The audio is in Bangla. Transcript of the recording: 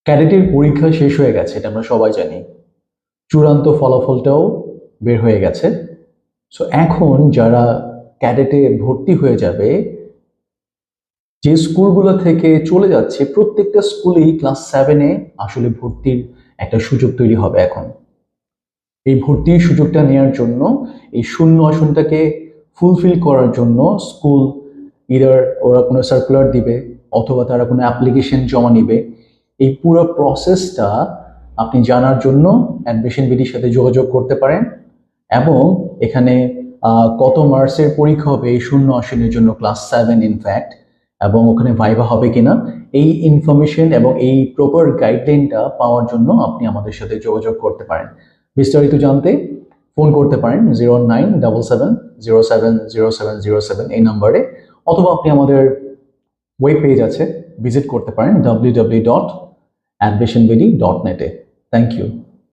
ক্যাডেটের পরীক্ষা শেষ হয়ে গেছে, এটা আমরা সবাই জানি। চূড়ান্ত ফলাফলটাও বের হয়ে গেছে। সো এখন যারা ক্যাডেটে ভর্তি হয়ে যাবে, যে স্কুলগুলো থেকে চলে যাচ্ছে প্রত্যেকটা স্কুলেই ক্লাস 7-এ আসলে ভর্তির একটা সুযোগ তৈরি হবে এখন। এই ভর্তির সুযোগটা নেওয়ার জন্য, এই শূন্য আসনটাকে ফুলফিল করার জন্য স্কুল ইদার ওরা কোনো সার্কুলার দিবে অথবা তারা কোনো অ্যাপ্লিকেশন জমা নিবে। এই পুরো প্রসেসটা আপনি জানার জন্য অ্যাডমিশন বিডির সাথে যোগাযোগ করতে পারেন। এবং এখানে কত মার্কসের পরীক্ষা হবে এই শূন্য আসনের জন্য, ক্লাস 7 ইনফ্যাক্ট, এবং ওখানে ভাইভা হবে কিনা, এই ইনফরমেশন এবং এই প্রপার গাইডলাইনটা পাওয়ার জন্য আপনি আমাদের সাথে যোগাযোগ করতে পারেন। বিস্তারিত জানতে ফোন করতে পারেন 09777070707 এই নাম্বারে, অথবা আপনি আমাদের ওয়েব পেজ আছে, ভিজিট করতে পারেন www.admissionbd.net-এ। Thank you.